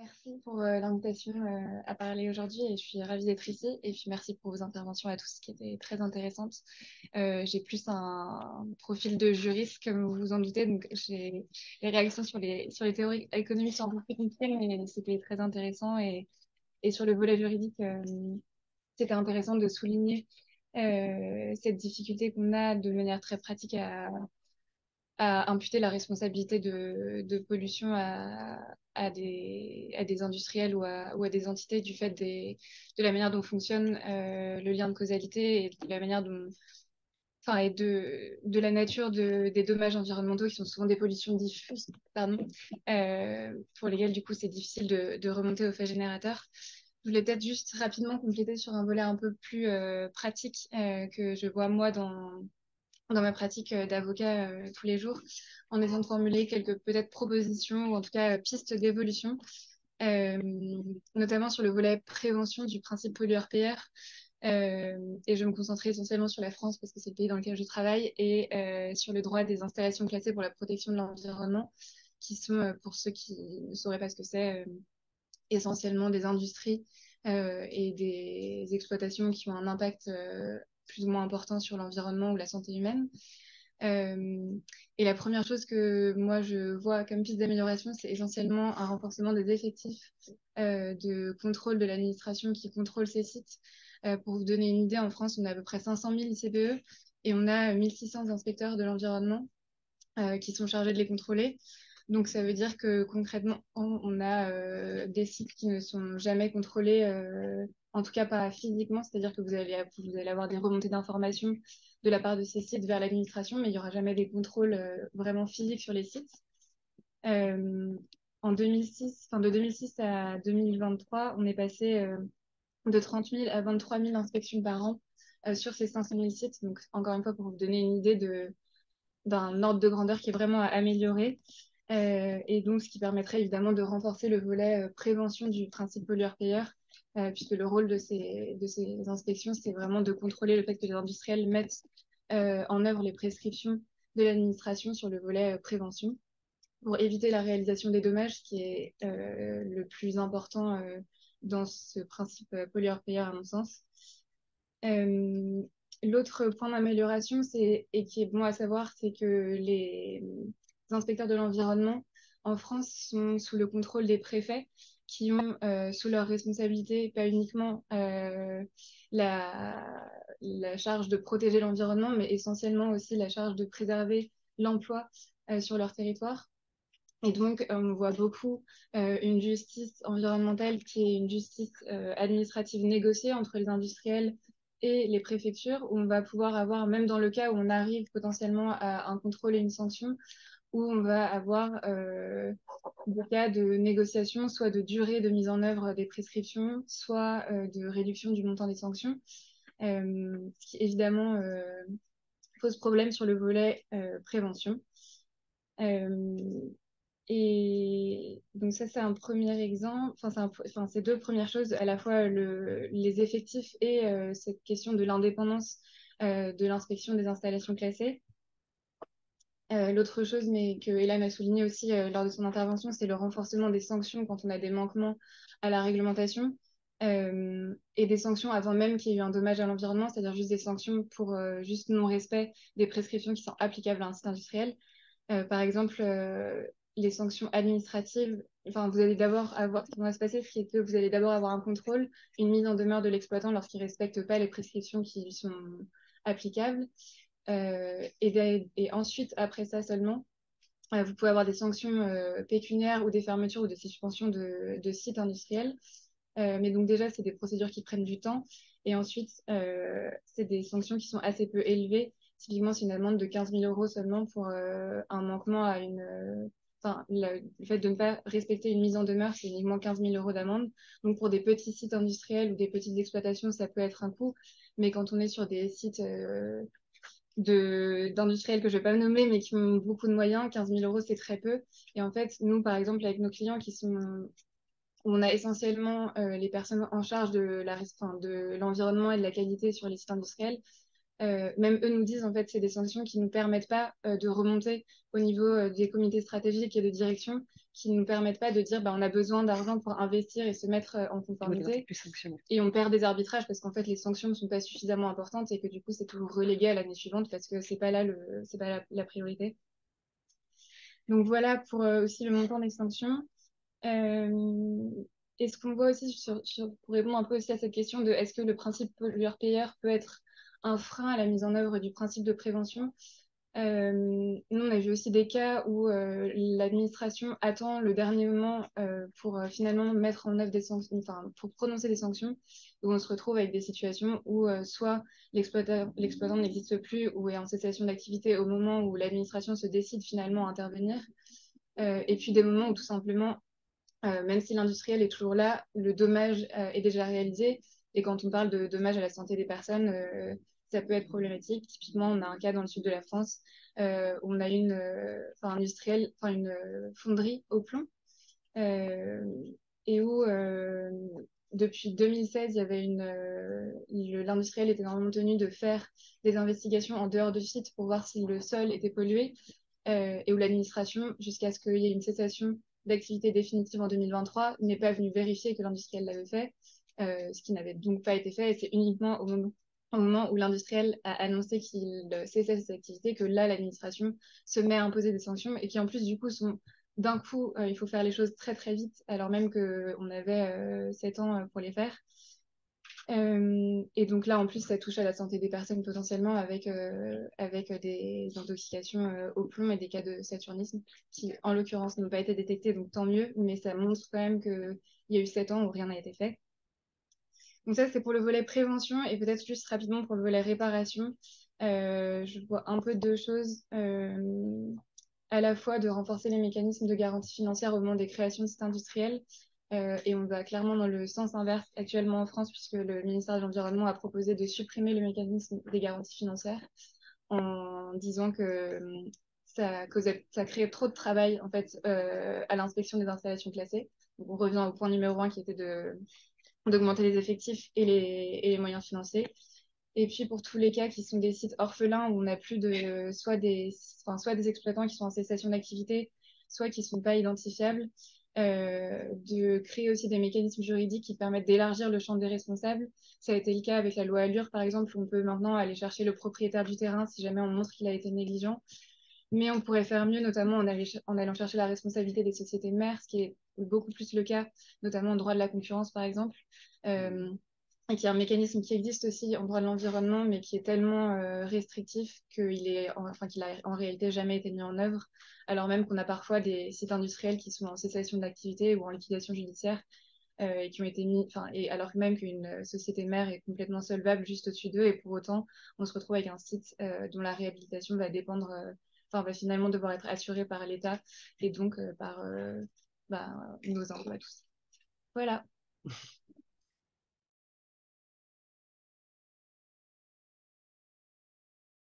Merci pour l'invitation à parler aujourd'hui et je suis ravie d'être ici. Et puis merci pour vos interventions à tous qui étaient très intéressantes. J'ai plus un profil de juriste, comme vous vous en doutez, donc j'ai les réactions sur les théories économiques sont un peu plus compliquées, mais c'était très intéressant. Et sur le volet juridique, c'était intéressant de souligner cette difficulté qu'on a de manière très pratique à imputer la responsabilité de pollution à des industriels ou à des entités du fait de la manière dont fonctionne le lien de causalité et de la manière dont, enfin, et de la nature des dommages environnementaux qui sont souvent des pollutions diffuses, pardon, pour lesquelles du coup c'est difficile de remonter au fait générateur. Je voulais peut-être juste rapidement compléter sur un volet un peu plus pratique que je vois moi dans ma pratique d'avocat tous les jours, en essayant de formuler quelques peut-être propositions ou en tout cas pistes d'évolution, euh, notamment sur le volet prévention du principe pollueur-payeur. Et je vais me concentrer essentiellement sur la France parce que c'est le pays dans lequel je travaille et sur le droit des installations classées pour la protection de l'environnement, qui sont, pour ceux qui ne sauraient pas ce que c'est, essentiellement des industries et des exploitations qui ont un impact plus ou moins important sur l'environnement ou la santé humaine. Euh, et la première chose que moi je vois comme piste d'amélioration, c'est essentiellement un renforcement des effectifs de contrôle de l'administration qui contrôle ces sites. Pour vous donner une idée, en France, on a à peu près 500 000 ICPE et on a 1600 inspecteurs de l'environnement qui sont chargés de les contrôler. Donc ça veut dire que concrètement, on a des sites qui ne sont jamais contrôlés, en tout cas pas physiquement, c'est-à-dire que vous allez avoir des remontées d'informations de la part de ces sites vers l'administration, mais il n'y aura jamais des contrôles vraiment physiques sur les sites. Euh, En 2006, enfin de 2006 à 2023, on est passé de 30 000 à 23 000 inspections par an sur ces 500 000 sites. Donc encore une fois, pour vous donner une idée d'un ordre de grandeur qui est vraiment à améliorer. Et donc, ce qui permettrait évidemment de renforcer le volet prévention du principe pollueur-payeur, puisque le rôle de ces inspections, c'est vraiment de contrôler le fait que les industriels mettent en œuvre les prescriptions de l'administration sur le volet prévention, pour éviter la réalisation des dommages, qui est le plus important dans ce principe pollueur-payeur, à mon sens. Euh, L'autre point d'amélioration, et qui est bon à savoir, c'est que les inspecteurs de l'environnement en France sont sous le contrôle des préfets qui ont sous leur responsabilité pas uniquement la charge de protéger l'environnement, mais essentiellement aussi la charge de préserver l'emploi sur leur territoire. Et donc, on voit beaucoup une justice environnementale qui est une justice administrative négociée entre les industriels et les préfectures, où on va pouvoir avoir, même dans le cas où on arrive potentiellement à un contrôle et une sanction, où on va avoir des cas de négociation, soit de durée de mise en œuvre des prescriptions, soit de réduction du montant des sanctions, ce qui évidemment pose problème sur le volet prévention. Euh, et donc ça, c'est un premier exemple. Enfin, c'est deux premières choses, à la fois les effectifs et cette question de l'indépendance de l'inspection des installations classées. L'autre chose, mais que Hélène a souligné aussi lors de son intervention, c'est le renforcement des sanctions quand on a des manquements à la réglementation et des sanctions avant même qu'il y ait eu un dommage à l'environnement, c'est-à-dire juste des sanctions pour juste non-respect des prescriptions qui sont applicables à un site industriel. Par exemple, les sanctions administratives, enfin, vous allez d'abord avoir, ce qui va se passer, c'est que vous allez d'abord avoir un contrôle, une mise en demeure de l'exploitant lorsqu'il ne respecte pas les prescriptions qui lui sont applicables. Et ensuite, après ça seulement, vous pouvez avoir des sanctions pécuniaires ou des fermetures ou des suspensions de sites industriels. Mais donc déjà, c'est des procédures qui prennent du temps. Et ensuite, c'est des sanctions qui sont assez peu élevées. Typiquement, c'est une amende de 15 000 euros seulement pour un manquement à une... Enfin, le fait de ne pas respecter une mise en demeure, c'est uniquement 15 000 euros d'amende. Donc pour des petits sites industriels ou des petites exploitations, ça peut être un coût. Mais quand on est sur des sites d'industriels que je ne vais pas nommer, mais qui ont beaucoup de moyens, 15 000 euros, c'est très peu. Et en fait, nous, par exemple, avec nos clients qui sont on a essentiellement les personnes en charge de l'environnement et de la qualité sur les sites industriels. Même eux nous disent, en fait, c'est des sanctions qui ne nous permettent pas de remonter au niveau des comités stratégiques et de direction, qui ne nous permettent pas de dire, bah, on a besoin d'argent pour investir et se mettre en conformité. Et on perd des arbitrages parce qu'en fait, les sanctions ne sont pas suffisamment importantes et que du coup, c'est toujours relégué à l'année suivante parce que c'est pas là c'est pas la priorité. Donc voilà pour aussi le montant des sanctions. Euh, et ce qu'on voit aussi pour répondre un peu aussi à cette question de est-ce que le principe pollueur-payeur peut être un frein à la mise en œuvre du principe de prévention. Nous, on a vu aussi des cas où l'administration attend le dernier moment pour finalement mettre en œuvre des sanctions, enfin, pour prononcer des sanctions, où on se retrouve avec des situations où soit l'exploitant n'existe plus ou est en cessation d'activité au moment où l'administration se décide finalement à intervenir, et puis des moments où tout simplement même si l'industriel est toujours là, le dommage est déjà réalisé. Et quand on parle de dommage à la santé des personnes, ça peut être problématique. Typiquement, on a un cas dans le sud de la France où on a une fonderie au plomb euh, et où depuis 2016, il y avait l'industriel était normalement tenu de faire des investigations en dehors de site pour voir si le sol était pollué et où l'administration, jusqu'à ce qu'il y ait une cessation d'activité définitive en 2023, n'est pas venue vérifier que l'industriel l'avait fait, ce qui n'avait donc pas été fait. Et c'est uniquement au moment où l'industriel a annoncé qu'il cessait ses activités que là, l'administration se met à imposer des sanctions et qui en plus, du coup, sont d'un coup, il faut faire les choses très très vite, alors même qu'on avait 7 ans pour les faire. Et donc là, en plus, ça touche à la santé des personnes potentiellement avec des intoxications au plomb et des cas de saturnisme qui, en l'occurrence, n'ont pas été détectés, donc tant mieux, mais ça montre quand même qu'il y a eu 7 ans où rien n'a été fait. Donc ça, c'est pour le volet prévention et peut-être juste rapidement pour le volet réparation. Je vois un peu deux choses. À la fois de renforcer les mécanismes de garantie financière au moment des créations de sites industriels. Et on va clairement dans le sens inverse actuellement en France, puisque le ministère de l'Environnement a proposé de supprimer le mécanisme des garanties financières en disant que ça crée trop de travail en fait, à l'inspection des installations classées. Donc on revient au point numéro 1 qui était d'augmenter les effectifs et les moyens financiers. Et puis pour tous les cas qui sont des sites orphelins où on n'a plus de soit des exploitants qui sont en cessation d'activité, soit qui ne sont pas identifiables, de créer aussi des mécanismes juridiques qui permettent d'élargir le champ des responsables. Ça a été le cas avec la loi Allure, par exemple, où on peut maintenant aller chercher le propriétaire du terrain si jamais on montre qu'il a été négligent. Mais on pourrait faire mieux, notamment en allant chercher la responsabilité des sociétés mères, ce qui est beaucoup plus le cas, notamment en droit de la concurrence, par exemple. Et qui est un mécanisme qui existe aussi en droit de l'environnement, mais qui est tellement restrictif qu'il a en réalité jamais été mis en œuvre, alors même qu'on a parfois des sites industriels qui sont en cessation d'activité ou en liquidation judiciaire, et qui ont été mis, et alors même qu'une société mère est complètement solvable juste au-dessus d'eux, et pour autant, on se retrouve avec un site dont la réhabilitation va dépendre, va finalement devoir être assurée par l'État, et donc par nos impôts à tous. Voilà.